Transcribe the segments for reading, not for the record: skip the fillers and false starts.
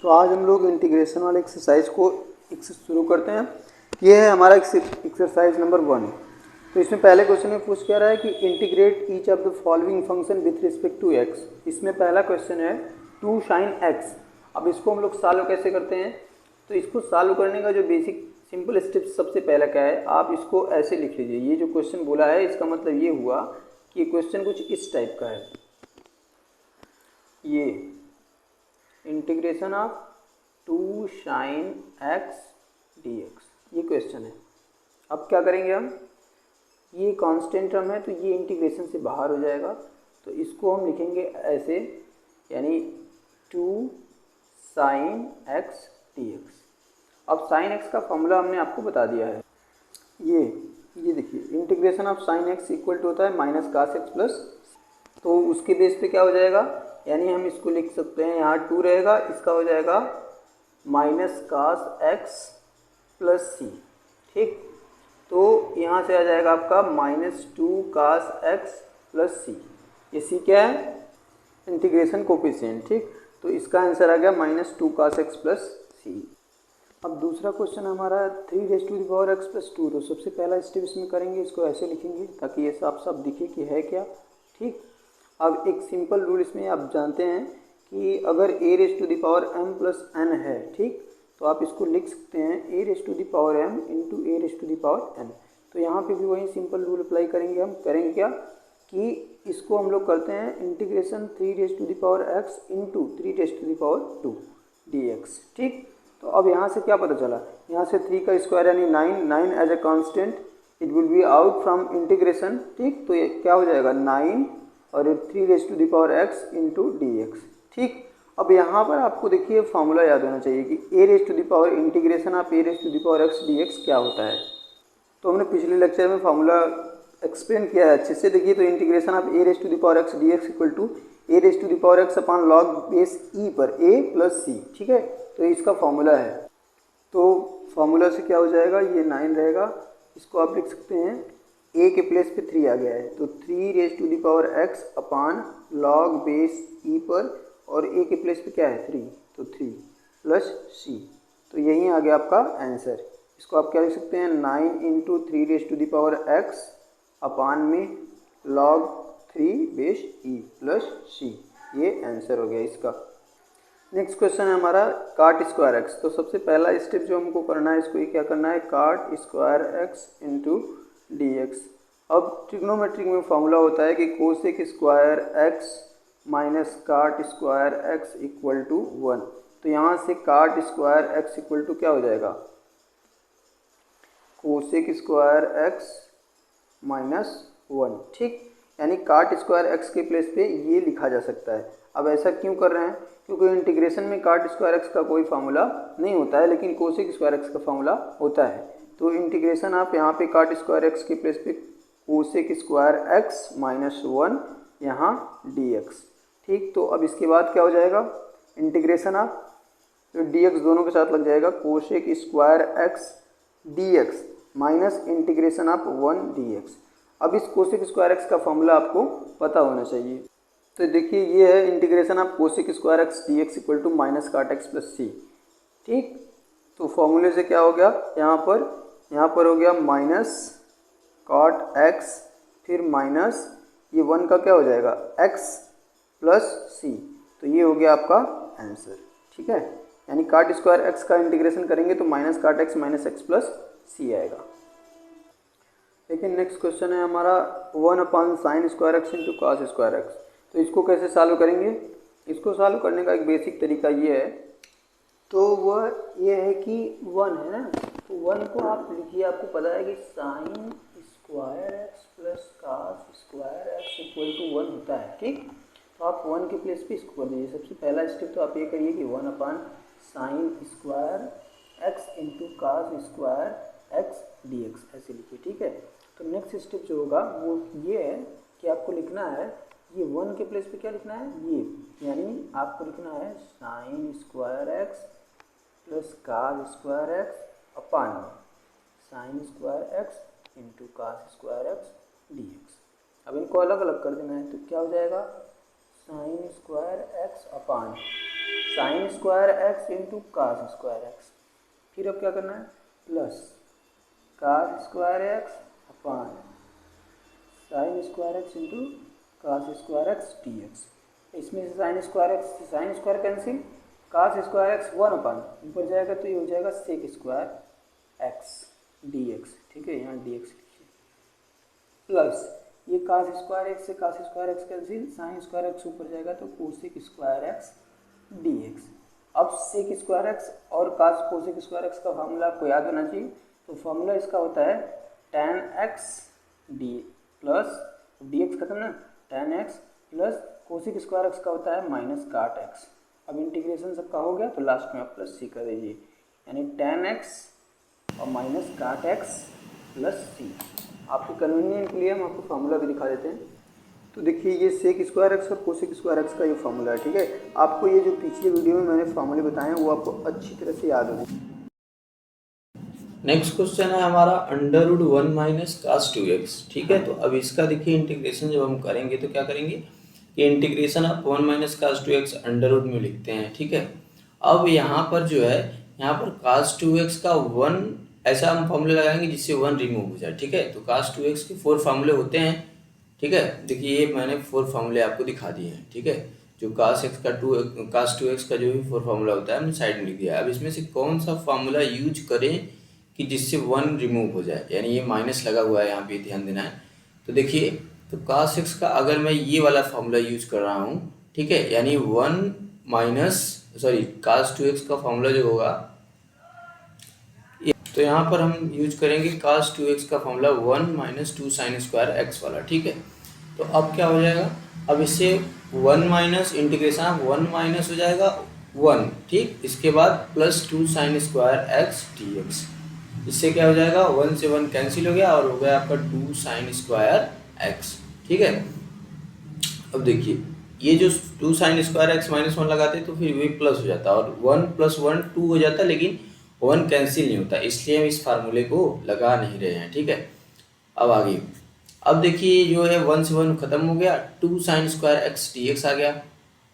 तो आज हम लोग इंटीग्रेशन वाले एक्सरसाइज को शुरू करते हैं। ये है हमारा एक्सरसाइज नंबर 1। तो इसमें पहले क्वेश्चन में पूछ क्या रहा है कि integrate each of the following function with respect to x. इसमें पहला क्वेश्चन है 2 sin x। अब इसको हम लोग सॉल्व कैसे करते हैं, तो इसको सॉल्व करने का जो बेसिक सिंपल स्टेप सबसे पहला क्या है, आप इसको ऐसे लिख लीजिए। ये जो क्वेश्चन बोला है इसका मतलब ये हुआ कि क्वेश्चन कुछ इस टाइप का है। ये integration of 2 sin x dx ये क्वेश्चन है। अब क्या करेंगे हम, ये कांस्टेंट टर्म है तो ये इंटीग्रेशन से बाहर हो जाएगा, तो इसको हम लिखेंगे ऐसे, यानी 2 sin x dx। अब sin x का फॉर्मूला हमने आपको बता दिया है। ये देखिए integration of sin x equal to होता है माइनस cos x प्लस, तो उसके बेस पे क्या हो जाएगा, यानी हम इसको लिख सकते हैं, यहाँ 2 रहेगा, इसका हो जाएगा माइनस cos x प्लस सी। ठीक, तो यहाँ से आ जाएगा आपका माइनस 2 cos x प्लस सी। ये सी क्या है, इंटीग्रेशन कोफिशिएंट। ठीक, तो इसका आंसर आ गया माइनस 2 cos x प्लस सी। अब दूसरा क्वेश्चन हमारा 3x प्लस 2। तो सबसे पहला स्टेप इसमें करेंगे, इसको ऐसे लिखेंगे ताकि ये साफ साफ दिखे कि है क्या। ठीक, अब एक सिंपल रूल इसमें आप जानते हैं कि अगर a⁻m प्लस n है, ठीक, तो आप इसको लिख सकते हैं a⁻m इंटू a⁻n। तो यहाँ पे भी वही सिंपल रूल अप्लाई करेंगे। हम करेंगे क्या कि इसको हम लोग करते हैं इंटीग्रेशन 3x इंटू 3⁻2 dx। ठीक, तो अब यहाँ से क्या पता चला, यहाँ से 3 का स्क्वायर यानी 9 as a constant, it will be out from integration. ठीक, तो ये क्या हो जाएगा 9 और 3x इंटू dx। ठीक, अब यहाँ पर आपको देखिए फार्मूला याद होना चाहिए कि इंटीग्रेशन ऑफ a⁻x dx क्या होता है। तो हमने पिछले लेक्चर में फार्मूला एक्सप्लेन किया है अच्छे से। देखिए, तो integration of a⁻x dx equal to a⁻x upon log base e पर a प्लस सी। ठीक है, तो इसका फार्मूला है। तो फार्मूला से क्या हो जाएगा, ये 9 रहेगा, इसको आप लिख सकते हैं a के प्लेस पे 3 आ गया है, तो 3x upon log base e पर, और a के प्लेस पे क्या है 3, तो 3 प्लस c। तो यही आ गया आपका आंसर। इसको आप क्या लिख सकते हैं 9 इंटू 3x अपॉन में log 3 base e plus c। ये आंसर हो गया इसका। नेक्स्ट क्वेश्चन है हमारा cot स्क्वायर x। तो सबसे पहला स्टेप जो हमको करना है, इसको ये क्या करना है, cot square x into dx। अब ट्रिग्नोमेट्रिक में फॉर्मूला होता है कि cosec square x minus cot square x equal to 1। तो यहाँ से cot square x equal to क्या हो जाएगा, कोसेक स्क्वायर x माइनस 1। ठीक, यानी cot स्क्वायर x के प्लेस पे ये लिखा जा सकता है। अब ऐसा क्यों कर रहे हैं, क्योंकि इंटीग्रेशन में cot स्क्वायर x का कोई फार्मूला नहीं होता है, लेकिन कोसेक स्क्वायर x का फार्मूला होता है। तो इंटीग्रेशन आप यहाँ पे cot स्क्वायर x के प्लेस पे कोसेक स्क्वायर x माइनस 1 यहाँ dx। ठीक, तो अब इसके बाद क्या हो जाएगा, इंटीग्रेशन आप तो dx दोनों के साथ लग जाएगा, cosec square x dx minus integration of 1 dx। अब इस कोसेक स्क्वायर x का फॉर्मूला आपको पता होना चाहिए। तो देखिए ये है integration of cosec square x dx equal to minus cot x plus सी। ठीक, तो फॉर्मूले से क्या हो गया, यहाँ पर हो गया माइनस cot x, फिर माइनस ये 1 का क्या हो जाएगा x प्लस सी। तो ये हो गया आपका आंसर। ठीक है, यानी cot स्क्वायर x का इंटीग्रेशन करेंगे तो minus cot x minus x plus C आएगा। लेकिन नेक्स्ट क्वेश्चन है हमारा 1 upon sine square x into cos square x। तो इसको कैसे सॉल्व करेंगे, इसको सॉल्व करने का एक बेसिक तरीका ये है, तो वह ये है कि 1 है ना, तो 1 को आप लिखिए, आपको पता है कि sine square x plus cos square x equal to 1 होता है। ठीक, तो आप 1 के प्लेस पे इसको कर दीजिए। सबसे पहला स्टेप तो आप ये करिए कि 1 upon sine square x into cos square x dx ऐसे लिखिए। ठीक है, तो नेक्स्ट स्टेप जो होगा वो ये है कि आपको लिखना है, ये 1 के प्लेस पे क्या लिखना है, ये यानी आपको लिखना है sine square x plus cos square x upon sine square x into cos square x dx। अब इनको अलग अलग कर देना है, तो क्या हो जाएगा sine square x upon sine square x into cos square x. फिर अब क्या करना है, plus cos square x upon sine square x into cos square x d x. इसमें से sine square cancel, cos square x 1 upon ऊपर जाएगा तो ये हो जाएगा sec square x d x. ठीक है, यहाँ डी एक्स लिखिए, प्लस ये कास स्क्वायर एक्स से cos square x cancel, sine square x ऊपर जाएगा तो cosec square x d x. अब सेक स्क्वायर एक्स और कास कोसेक स्क्वायर एक्स का फार्मूला आपको याद होना चाहिए। तो फार्मूला इसका होता है tan x D plus D x खत्म ना, tan x plus cosec square x का होता है माइनस काट एक्स। अब इंटीग्रेशन सबका हो गया तो लास्ट में आप प्लस सी कर दीजिए, यानी tan एक्स और माइनस काट एक्स प्लस सी। आपके कन्वीनियंट के लिए हम आपको फार्मूला भी दिखा देते हैं। तो देखिए ये सेक स्क्वायर एक्स और कोसेक स्क्वायर एक्स का ये फार्मूला है। ठीक है, आपको ये जो पिछले वीडियो में मैंने फार्मूले बताए हैं वो आपको अच्छी तरह से याद होंगे। नेक्स्ट क्वेश्चन है हमारा अंडर रूट 1 माइनस कास 2x। ठीक है, तो अब इसका देखिए इंटीग्रेशन जब हम करेंगे तो क्या करेंगे कि इंटीग्रेशन आप 1 माइनस कास 2x अंडर रूट में लिखते हैं। ठीक है, अब यहाँ पर जो है यहाँ पर कास 2x का 1 ऐसा हम फॉर्मूले लगाएंगे जिससे 1 रिमूव हो जाए। ठीक है, तो कास 2x के 4 फार्मूले होते हैं। ठीक है, देखिए ये मैंने 4 फार्मूले आपको दिखा दिए हैं। ठीक है, जो कास 2x का जो भी 4 फार्मूला होता है हमने साइड में लिख दिया है। अब इसमें से कौन सा फार्मूला यूज करें कि जिससे 1 रिमूव हो जाए, यानी ये माइनस लगा हुआ है यहाँ पे, ध्यान देना है। तो देखिए, तो कास एक्स का अगर मैं ये वाला फार्मूला यूज कर रहा हूँ, ठीक है, यानी 1 माइनस कास 2x का फार्मूला जो होगा, तो यहाँ पर हम यूज करेंगे कास 2x का formula 1 minus 2 sine square x वाला। ठीक है, तो अब क्या हो जाएगा, अब इससे 1 माइनस इंटीग्रेशन 1 माइनस हो जाएगा 1। ठीक, इसके बाद plus 2 sine square x d x. इससे क्या हो जाएगा, 1 से 1 कैंसिल हो गया और हो गया आपका 2 साइन स्क्वायर एक्स। ठीक है, अब देखिए ये जो 2 साइन स्क्वायर एक्स माइनस 1 लगाते तो फिर वही प्लस हो जाता और 1 प्लस 1 2 हो जाता, लेकिन 1 कैंसिल नहीं होता, इसलिए हम इस फार्मूले को लगा नहीं रहे हैं। ठीक है, अब आगे, अब देखिए जो है 1 से 1 खत्म हो गया, 2 sine square x d x आ गया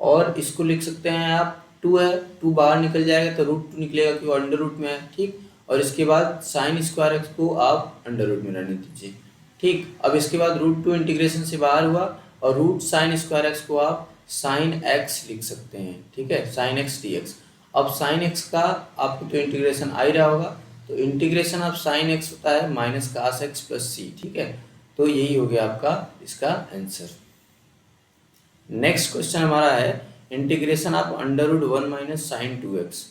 और इसको लिख सकते हैं आप 2 है, 2 बाहर निकल जाएगा तो रूट 2 निकलेगा क्योंकि अंडर रूट में है। ठीक, और इसके बाद साइन स्क्वायर एक्स को आप अंडर रूट में रहने दीजिए। ठीक, अब इसके बाद रूट 2 इंटीग्रेशन से बाहर हुआ और रूट साइन स्क्वायर एक्स को आप साइन एक्स लिख सकते हैं। ठीक है, साइन एक्स डी एक्स। अब साइन एक्स का आपको तो इंटीग्रेशन आ ही रहा होगा, तो इंटीग्रेशन ऑफ साइन एक्स होता है माइनस कास एक्स प्लस सी। ठीक है, तो यही हो गया आपका इसका आंसर। नेक्स्ट क्वेश्चन हमारा है integration of under root 1 minus sine 2x।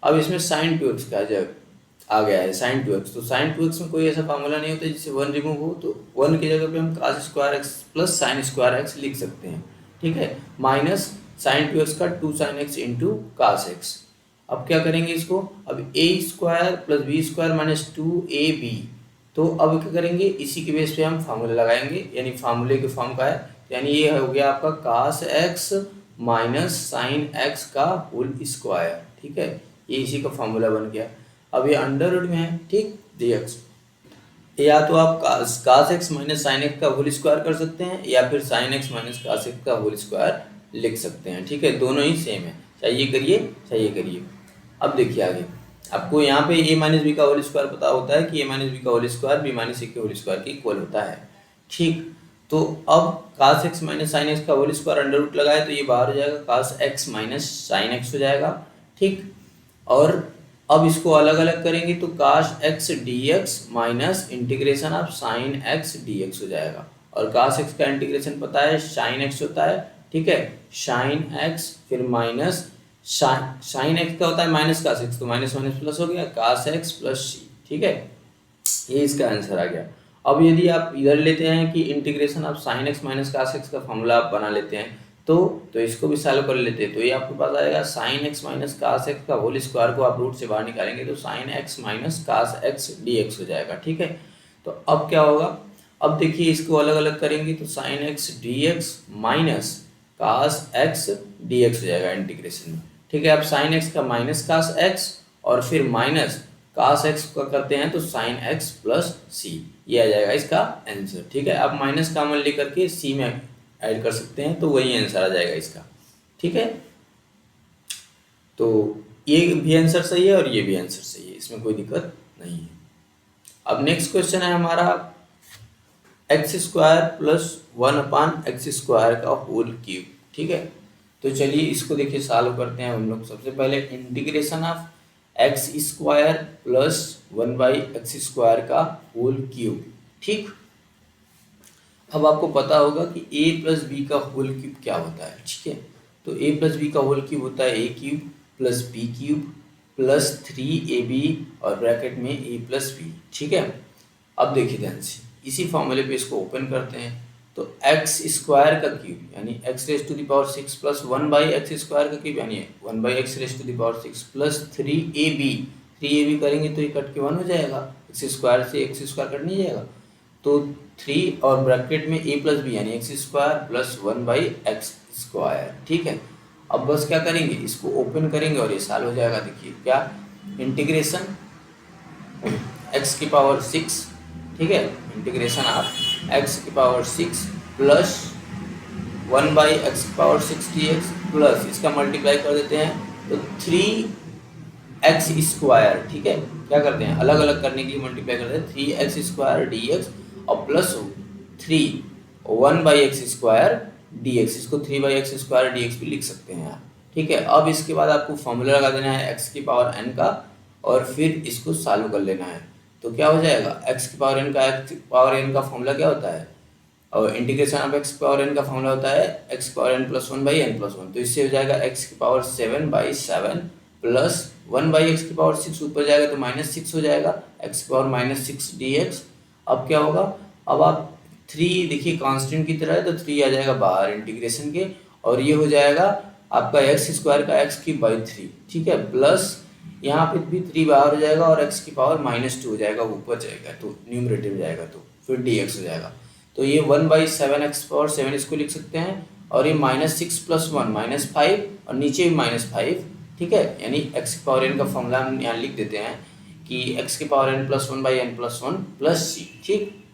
अब इसमें साइन 2x का जब आ गया है साइन 2x, तो साइन 2x में कोई ऐसा फार्मूला नहीं होता जिससे 1 रिमूव हो, तो 1 की जगह पे हम cos square x plus sine square x लिख सकते हैं। ठीक है, माइनस साइन 2x का 2 sine x into cos x. अब क्या करेंगे इसको, अब a square plus B square minus 2ab, तो अब क्या करेंगे इसी के बेस पे हम फार्मूला लगाएंगे, यानी फार्मूले के फॉर्म का है, यानी ये हो गया आपका कास एक्स माइनस साइन एक्स का होल स्क्वायर। ठीक है, ये इसी का फार्मूला बन गया। अब ये अंडर रूट में है, ठीक, dx, या तो आप cos x minus sine x का होल स्क्वायर कर सकते हैं या फिर sine x minus cos x का होल स्क्वायर लिख सकते हैं। ठीक है, दोनों ही सेम है, चाहे ये करिए चाहे ये करिए। अब देखिए आगे, आपको यहाँ पे a माइनस बी का होल स्क्वायर पता होता है कि a माइनस बी का होल स्क्वायर b माइनस ए के होल स्क्वायर के इक्वल होता है। ठीक, तो अब कास एक्स माइनस साइन एक्स का होल स्क्वायर अंडर रूट लगाए तो ये बाहर हो जाएगा, cos x minus sine x हो जाएगा। ठीक, और अब इसको अलग अलग करेंगे तो काश x d x minus integration of sine x d x हो जाएगा, और कास एक्स का इंटीग्रेशन पता है साइन एक्स होता है। ठीक है, साइन एक्स फिर माइनस साइन एक्स का होता है माइनस कास एक्स, तो माइनस माइनस प्लस हो गया कास एक्स प्लस सी। ठीक है, ये इसका आंसर आ गया। अब यदि आप इधर लेते हैं कि integration of sine x minus cos x का फॉर्मूला आप बना लेते हैं तो इसको भी सॉल्व कर लेते हैं, तो ये आपके पास आएगा sine x minus cos x का होल स्क्वायर को आप रूट से बाहर निकालेंगे तो sine x minus cos x d x हो जाएगा। ठीक है, तो अब क्या होगा, अब देखिए इसको अलग अलग करेंगे तो sine x d x minus cos x d x हो जाएगा इंटीग्रेशन में। ठीक है, अब साइन एक्स का माइनस कास एक्स और फिर माइनस कास एक्स का करते हैं तो साइन एक्स प्लस सी, ये आ जाएगा इसका आंसर। ठीक है, आप माइनस कॉमन लेकर के सी में ऐड कर सकते हैं तो वही आंसर आ जाएगा इसका। ठीक है, तो ये भी आंसर सही है और ये भी आंसर सही है, इसमें कोई दिक्कत नहीं है। अब नेक्स्ट क्वेश्चन है हमारा एक्स स्क्वायर प्लस 1/x² का होल क्यूब। ठीक है, तो चलिए इसको देखिए सॉल्व करते हैं हम लोग। सबसे पहले integration of x square plus 1/x² का होल क्यूब। ठीक, अब आपको पता होगा कि a प्लस बी का होल क्यूब क्या होता है। ठीक है, तो a प्लस बी का होल क्यूब होता है a cube plus b cube plus 3ab और ब्रैकेट में a प्लस बी। ठीक है, अब देखिए ध्यान से, इसी फॉर्मूले पे इसको ओपन करते हैं। तो एक्स स्क्वायर का क्यूब यानी x⁶ प्लस 1/x² का क्यूब यानी 1/x⁶ प्लस 3ab करेंगे तो ये कट के 1 हो जाएगा, एक्स स्क्वायर से एक्स स्क्वायर कट नहीं जाएगा, तो 3 और ब्रैकेट में a प्लस बी यानी x² प्लस 1/x²। ठीक है, अब बस क्या करेंगे, इसको ओपन करेंगे और ये सॉल्व हो जाएगा। देखिए क्या, इंटीग्रेशन x⁶, ठीक है, integration of x⁶ plus 1/x⁶ dx plus इसका मल्टीप्लाई कर देते हैं तो 3x²। ठीक है, क्या करते हैं, अलग अलग करने के लिए मल्टीप्लाई करते हैं 3x² dx और प्लस 3 1/x² dx, इसको 3/x² dx भी लिख सकते हैं आप। ठीक है, अब इसके बाद आपको फॉर्मूला लगा देना है x⁴n का और फिर इसको सॉल्व कर लेना है। तो क्या हो जाएगा, x⁴n का फॉर्मूला क्या होता है, और इंटीग्रेशन ऑफ x⁴n का फॉर्मूला होता है x⁴n + 1/n+1। तो इससे हो जाएगा x⁴7/7 प्लस 1/x⁶, ऊपर जाएगा तो -6 हो जाएगा, x⁻−6 dx। अब क्या होगा, अब आप 3 देखिए कांस्टेंट की तरह है तो 3 आ जाएगा बाहर इंटीग्रेशन के, और ये हो जाएगा आपका x² का x³ ठीक है, प्लस यहाँ पे भी 3 बाहर हो जाएगा और x⁻−2 हो जाएगा, ऊपर जाएगा तो न्यूमरेटर में जाएगा तो फिर dx हो जाएगा। तो ये 1/7x⁴ इसको लिख सकते हैं, और ये -6 + 1 -5 और नीचे भी -5। ठीक है, यानी x⁴n का फॉर्मूला हम यहाँ लिख देते हैं कि x⁴n + 1/n+1 + c। ठीक,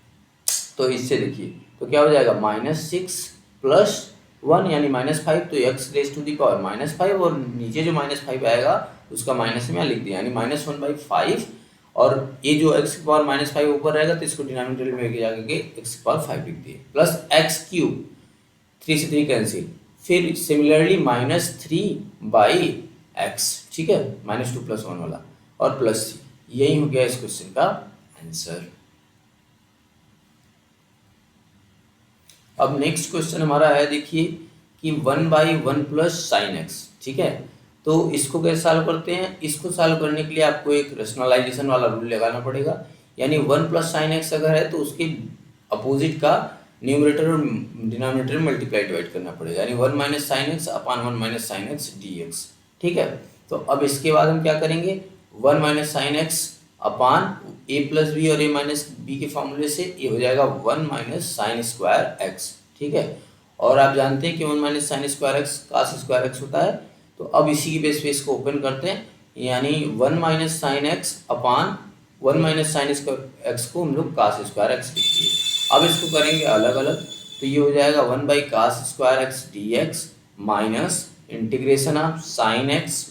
तो इससे देखिए तो क्या हो जाएगा, -6 + 1 यानी -5, तो x⁻⁻5 और नीचे जो -5 आएगा उसका माइनस में लिख दिया यानी -1/5, और ये जो x⁻−5 ऊपर रहेगा तो इसको डिनोमिनेटर में लेके जाके x⁵ लिख दिए, प्लस x³ 3 से 3 कैंसिल, फिर सिमिलरली -3/x। ठीक है, -2 + 1 वाला और प्लस c। यही हो गया इस क्वेश्चन का आंसर। अब नेक्स्ट क्वेश्चन हमारा है, देखिए कि 1/1 + sin x। ठीक है, तो इसको कैसे सॉल्व करते हैं, इसको सॉल्व करने के लिए आपको एक रैशनलाइजेशन वाला रूल लगाना पड़ेगा, यानी 1 + sin x अगर है तो उसके अपोजिट का न्यूमरेटर और डिनोमिनेटर में मल्टीप्लाई डिवाइड करना पड़ेगा, यानी 1 - sin x / 1 - sin x dx। ठीक है, तो अब इसके बाद हम क्या करेंगे, 1 - sin x upon a + b और a - b के फॉर्मूले से ये हो जाएगा 1 - sin² x। ठीक है, और आप जानते हैं कि 1 - sin² x cos² x होता है, तो अब इसी की बेस पे इसको ओपन करते हैं, यानी 1 - sin x अपान 1 - sin² x को हम लोग cos² x लिख दिए। अब इसको करेंगे अलग अलग, तो ये हो जाएगा 1/cos² x dx minus integration of sin x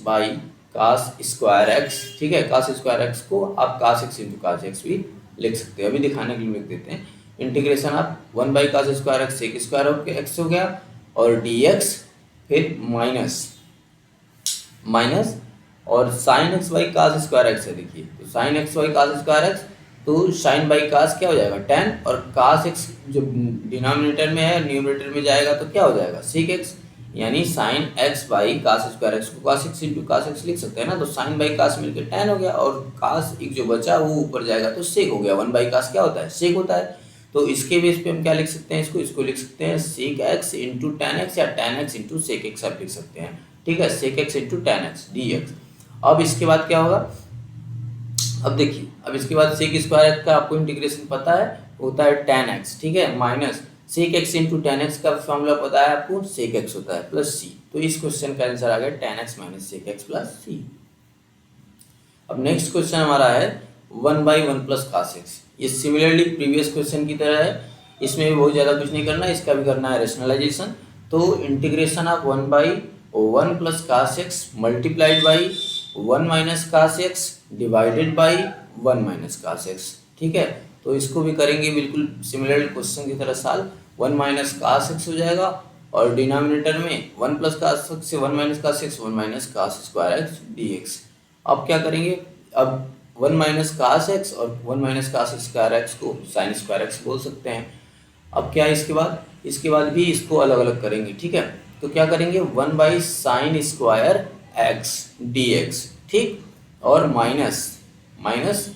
cos² x। ठीक है, cos² x को आप cos x × cos x भी लिख सकते हैं, अभी दिखाने के लिए लिख देते हैं। Integration of 1/cos² x sec² x हो गया और dx, फिर माइनस और sin x/cos² x है। देखिए तो sin x/cos² x, तो sin बाई cos क्या हो जाएगा tan, और cos x जो डिनोमिनेटर में है न्यूमरेटर में जाएगा तो क्या हो जाएगा sec x, यानी sin x/cos² x को cos x × cos x लिख सकते हैं ना, तो sin बाई cos मिलकर tan हो गया और cos एक जो बचा वो ऊपर जाएगा तो sec हो गया। 1/cos क्या होता है, sec होता है, तो इसके बेस पे हम क्या लिख सकते हैं, इसको लिख सकते हैं sec x × tan x या tan x × sec x आप लिख सकते हैं। ठीक है, sec x × tan x dx। अब इसके बाद क्या होगा, अब देखिए, अब इसके बाद sec² x का आपको इंटीग्रेशन पता है, होता है tan x। ठीक है, minus sec x × tan x का फॉर्मूला पता है आपको, sec x होता है प्लस c। तो इस क्वेश्चन का आंसर आ गया tan x - sec x + c। अब नेक्स्ट क्वेश्चन हमारा है 1/1 + cos x। ये सिमिलरली प्रीवियस क्वेश्चन की तरह है, इसमें भी बहुत ज़्यादा कुछ नहीं करना है, इसका भी करना है रैशनलाइजेशन। तो integration of 1/1 one plus cos x multiplied by one minus cos x divided by one minus cos x. ठीक है, तो इसको भी करेंगे बिल्कुल सिमिलर क्वेश्चन की तरह साल। वन माइनस कास एक्स हो जाएगा और डिनोमिनेटर में वन प्लस कास एक्स से one minus cos x, one minus cos square x d x. अब क्या करेंगे, अब वन माइनस कास एक्स और one minus cos square x को साइन स्क्वायर एक्स बोल सकते हैं। अब क्या है इसके बाद भी इसको अलग अलग करेंगे। ठीक है, तो क्या करेंगे, one by sine square x d x, ठीक, और minus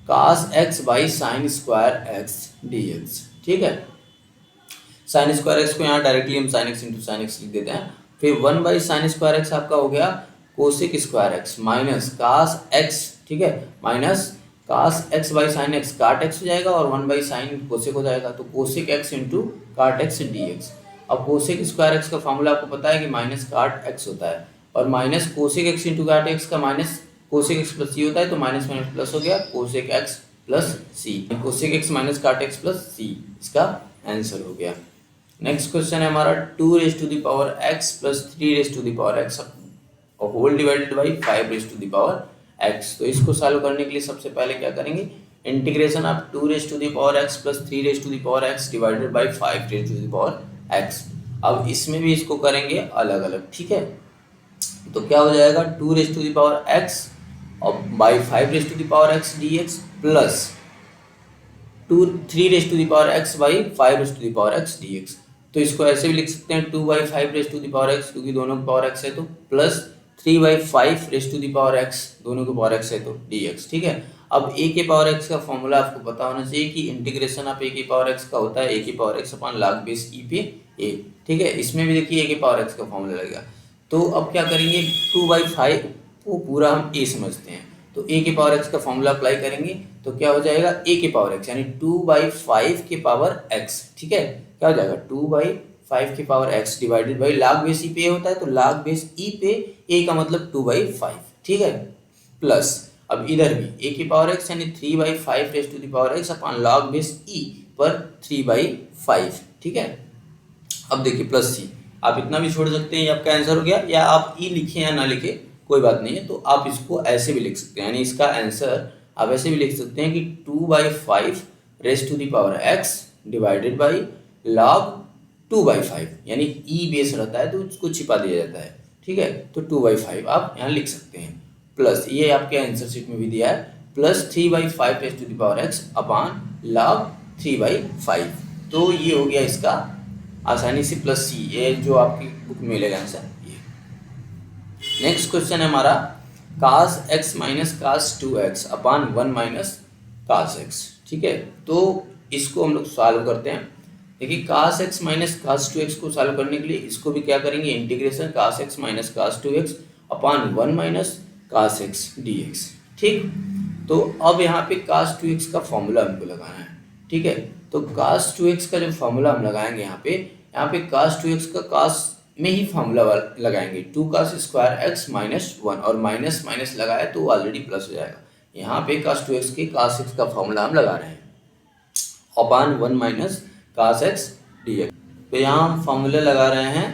cos x by sine square x d x. ठीक है, साइन स्क्वायर एक्स को यहाँ डायरेक्टली हम sine x into sine x लिख देते हैं। फिर one by sine square x आपका हो गया cosec square x minus cos x, ठीक है, minus cos x by sine x cot x हो जाएगा और वन बाई साइन कोसेक हो जाएगा, तो cosec x into cot x d x. अब कोसेक स्क्वायर एक्स का फॉर्मूला आपको पता है कि माइनस काट एक्स होता है और minus cosec x into cot x का minus cosec x plus c होता है, तो माइनस माइनस प्लस हो गया cosec x plus c, cosec x minus cot x plus c, इसका आंसर हो गया। नेक्स्ट क्वेश्चन है हमारा 2 raise to the power x plus 3 raise to the power x whole divided by 5 raise to the power x। तो इसको solve करने के लिए सबसे पहले क्या करेंगे, integration of 2 raise to the power x plus 3 raise to the power x divided by 5 raise to the power x। अब इसमें भी इसको करेंगे अलग अलग। ठीक है, तो क्या हो जाएगा 2 raise to the power x और by 5 raise to the power x dx plus 3 raise to the power x by 5 raise to the power x dx। तो इसको ऐसे भी लिख सकते हैं 2 by 5 raise to the power x, क्योंकि दोनों की पावर x है, तो plus 3 by 5 raise to the power x, दोनों की पावर x है, तो dx। ठीक है, अब a के पावर x का फॉर्मूला आपको पता होना चाहिए कि इंटीग्रेशन ऑफ a के पावर x का होता है a के power x upon log base e पे a। ठीक है, इसमें भी देखिए a के पावर x का फॉर्मूला लगेगा। तो अब क्या करेंगे, 2 बाई 5 को पूरा हम a समझते हैं, तो a के पावर x का फॉर्मूला अप्लाई करेंगे तो क्या हो जाएगा a के पावर x यानी 2 बाई 5 के पावर x। ठीक है, क्या हो जाएगा 2 बाई 5 के power x divided by log base e पे होता है, तो log बेस e पे a का मतलब 2 बाई 5। ठीक है, प्लस अब इधर भी a के पावर x यानी 3 by 5 raise to the power x upon log base e पर 3 बाई 5। ठीक है, अब देखिए प्लस c, आप इतना भी छोड़ सकते हैं, ये आपका आंसर हो गया, या आप e लिखें या ना लिखें कोई बात नहीं है, तो आप इसको ऐसे भी लिख सकते हैं, यानी इसका आंसर आप ऐसे भी लिख सकते हैं कि 2 by 5 raise to the power x divided by log 2 by 5, यानी e बेस रहता है तो उसको छिपा दिया जाता है। ठीक है, तो 2 बाई 5 आप यहाँ लिख सकते हैं, प्लस ये आपके आंसर शीट में भी दिया है plus 3 by 5 raise to the power x upon log 3 by 5। तो ये हो गया इसका आसानी से प्लस c, ये जो आपकी बुक में मिलेगा आंसर। नेक्स्ट क्वेश्चन है हमारा cos x minus cos 2x upon 1 minus cos x। ठीक है, तो इसको हम लोग सॉल्व करते हैं। देखिए cos x minus cos 2x को सॉल्व करने के लिए इसको भी क्या करेंगे, integration cos x minus cos 2x upon 1 minus cos x dx। ठीक, तो अब यहाँ पे cos 2x का फॉर्मूला हमको लगाना है। ठीक है, तो cos 2x का जो फॉर्मूला हम लगाएंगे यहाँ पे cos 2x का cos में ही फॉर्मूला लगाएंगे, 2 cos स्क्वायर एक्स माइनस 1 और माइनस माइनस लगाए तो ऑलरेडी प्लस हो जाएगा। यहाँ पे cos 2x के cos x का फॉर्मूला हम लगा रहे हैं upon 1 minus cos x dx। तो यहाँ हम फॉर्मूला लगा रहे हैं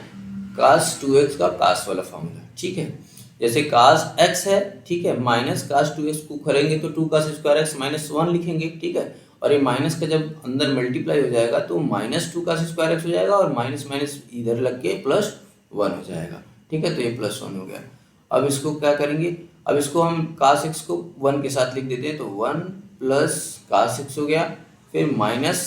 cos 2x का cos वाला फॉर्मूला। ठीक है, जैसे cos x है, ठीक है, माइनस cos 2x को करेंगे तो 2 cos स्क्वायर एक्स माइनस 1 लिखेंगे। ठीक है, और ये माइनस का जब अंदर मल्टीप्लाई हो जाएगा तो माइनस 2 cos स्क्वायर एक्स हो जाएगा और माइनस माइनस इधर लग के प्लस 1 हो जाएगा। ठीक है, तो ये प्लस 1 हो गया। अब इसको क्या करेंगे, अब इसको हम cos x को 1 के साथ लिख देते हैं, तो 1 प्लस cos x हो गया, फिर माइनस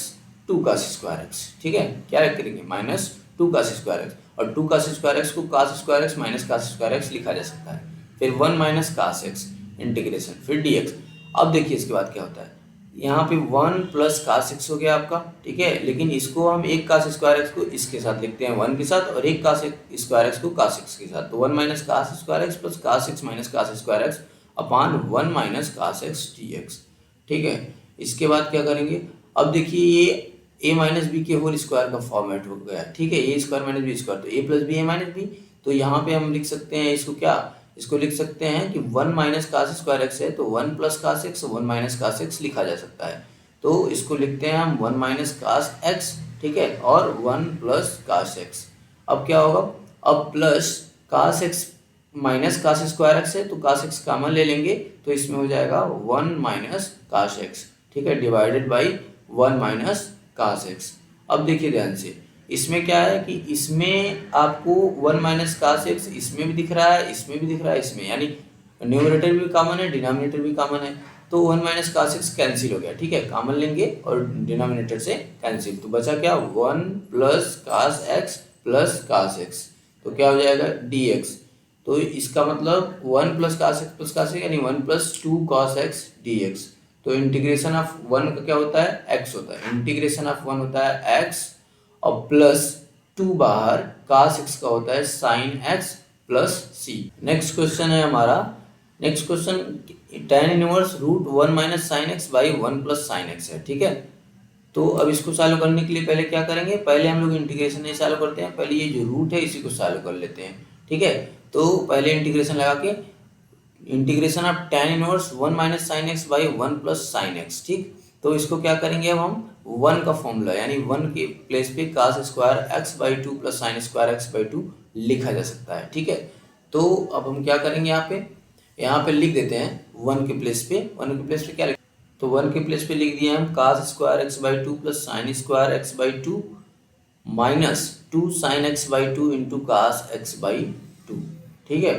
2 cos स्क्वायर एक्स। ठीक है, क्या करेंगे, माइनस 2 cos स्क्वायर एक्स, और 2 cos स्क्वायर एक्स को cos square x minus cos square x लिखा जा सकता है, फिर 1 माइनस cos x इंटीग्रेशन फिर dx। अब देखिए इसके बाद क्या होता है, यहाँ पे 1 प्लस cos x हो गया आपका। ठीक है, लेकिन इसको हम एक cos स्क्वायर एक्स को इसके साथ लिखते हैं 1 के साथ और एक cos स्क्वायर एक्स को cos x के साथ, तो 1 minus cos square x plus cos x minus cos square x upon 1 minus cos x dx। ठीक है, इसके बाद क्या करेंगे, अब देखिए ये a माइनस बी के होल स्क्वायर का फॉर्मेट हो गया। ठीक है, a square minus b square, तो a plus b a minus b, तो यहाँ पे हम लिख सकते हैं इसको क्या, इसको लिख सकते हैं कि 1 माइनस cos स्क्वायर एक्स है तो 1 plus cos x 1 minus cos x लिखा जा सकता है, तो इसको लिखते हैं हम 1 माइनस cos x। ठीक है, और 1 प्लस cos x। अब क्या होगा, अब plus cos x minus cos square x है तो कास एक्स कॉमन ले लेंगे तो इसमें हो जाएगा 1 माइनस कास एक्स, ठीक है, divided by 1 minus cos x. अब देखिए ध्यान से, इसमें क्या है कि इसमें आपको 1 माइनस कास एक्स इसमें भी दिख रहा है, इसमें भी दिख रहा है, इसमें, यानी न्यूमरेटर भी कॉमन है, डिनोमिनेटर भी कॉमन है, तो 1 माइनस कास एक्स कैंसिल हो गया, ठीक है, कॉमन लेंगे और डिनोमिनेटर से कैंसिल, तो बचा क्या 1 plus cos x plus cos x, तो क्या हो जाएगा dx। तो इसका मतलब 1 plus cos x plus cos x यानी 1 प्लस 2 कॉस एक्स dx। तो इंटीग्रेशन ऑफ 1 का क्या होता है x होता है, इंटीग्रेशन ऑफ 1 होता है x और प्लस 2 बाहर कास एक्स का होता है sine x plus c। Next question है हमारा, next question tan inverse root 1 minus sine x by 1 plus sine x है, ठीक है। तो अब इसको सॉल्व करने के लिए पहले क्या करेंगे, पहले हम लोग इंटीग्रेशन नहीं सॉल्व करते हैं, पहले ये जो रूट है इसी को सॉल्व कर लेते हैं, ठीक है। तो पहले इंटीग्रेशन लगा के integration of tan inverse 1 minus sine x by 1 plus sine x, ठीक। तो इसको क्या करेंगे अब हम 1 का फॉर्मूला यानी 1 के प्लेस पे cos square x by 2 plus sine square x by 2 लिखा जा सकता है, ठीक है। तो अब हम क्या करेंगे, यहाँ पे लिख देते हैं 1 के प्लेस पे, 1 के प्लेस पे क्या, तो 1 के प्लेस पे लिख दिया हम cos square x by 2 plus sine square x by 2 minus 2 sine x by 2 into cos x by 2, ठीक है।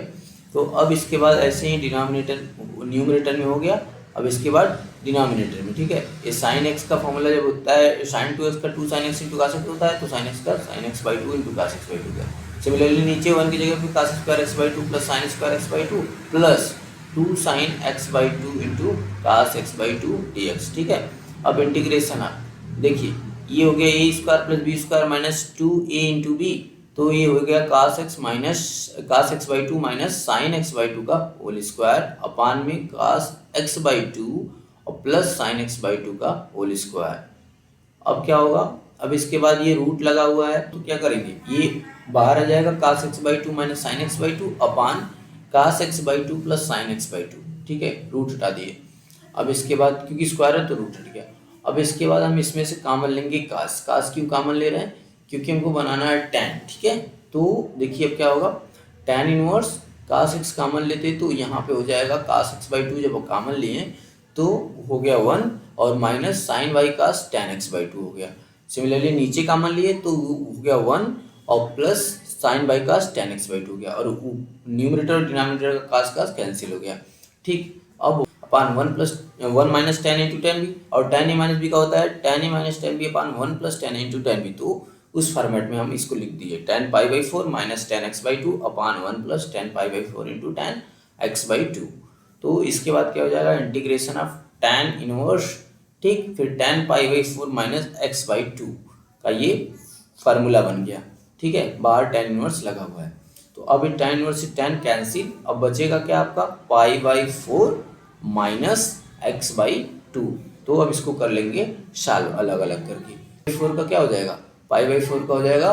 तो अब इसके बाद ऐसे ही डिनोमिनेटर न्यूमरेटर में हो गया, अब इसके बाद डिनोमिनेटर में, ठीक है। ये साइन एक्स का फॉर्मूला जब होता है साइन 2x का 2 sine x into cos x होता है, तो साइन एक्स का sine x by 2 into cos x by 2 का। सिमिलरली नीचे 1 की जगह पे cos square x by 2 plus sine square x by 2 plus 2 sine x by 2 into cos x by 2 dx, ठीक है। अब इंटीग्रेशन आप देखिए, ये हो गया A square plus B square minus 2a into B, तो ये हो गया cos x minus cos x by 2 minus sine x by 2 का होल स्क्वायर अपान में कास एक्स बाई 2 और प्लस साइन एक्स बाई 2 का होल स्क्वायर। अब क्या होगा, अब इसके बाद ये रूट लगा हुआ है तो क्या करेंगे, ये बाहर आ जाएगा cos x by 2 minus sine x by 2 upon cos x by 2 plus sine x by 2, ठीक है, रूट हटा दिए। अब इसके बाद क्योंकि स्क्वायर है तो रूट हट गया। अब इसके बाद हम इसमें से कॉमन लेंगे कास, कास क्यों कॉमन ले रहे हैं, क्योंकि हमको बनाना है tan, ठीक है। तो देखिए अब क्या होगा, tan इनवर्स कास एक्स कॉमन लेते तो यहाँ पे हो जाएगा कास एक्स बाई 2, जब कॉमन लिए तो हो गया 1 और minus sine by cos tan x by 2 हो गया। सिमिलरली नीचे कॉमन लिए तो हो गया 1 और plus sine by cos tan x by 2 हो गया और न्यूमरेटर और डिनोमिनेटर का कास कास कैंसिल हो गया, ठीक। अब upon 1 minus tan into tan b, और tan ए माइनस बी का होता है tan a minus tan b upon 1 plus tan into tan b, तो उस फॉर्मेट में हम इसको लिख दिए tan pi by 4 minus tan x by 2 upon 1 plus tan pi by 4 into tan x by 2। तो इसके बाद क्या हो जाएगा, इंटीग्रेशन ऑफ tan इनवर्स, ठीक, फिर tan pi by 4 minus x by 2 का ये फार्मूला बन गया, ठीक है, बाहर tan इनवर्स लगा हुआ है। तो अब tan इनवर्स से tan कैंसिल, अब बचेगा क्या आपका पाई बाई 4 माइनस एक्स बाई 2। तो अब इसको कर लेंगे सॉल्व अलग अलग करके। 4 का क्या हो जाएगा, पाई बाई 4 का हो जाएगा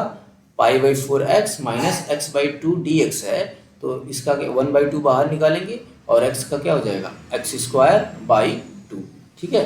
पाई by 4 x minus x by 2 dx है, तो इसका 1 बाई 2 बाहर निकालेंगे और x का क्या हो जाएगा एक्स स्क्वायर बाई 2, ठीक है।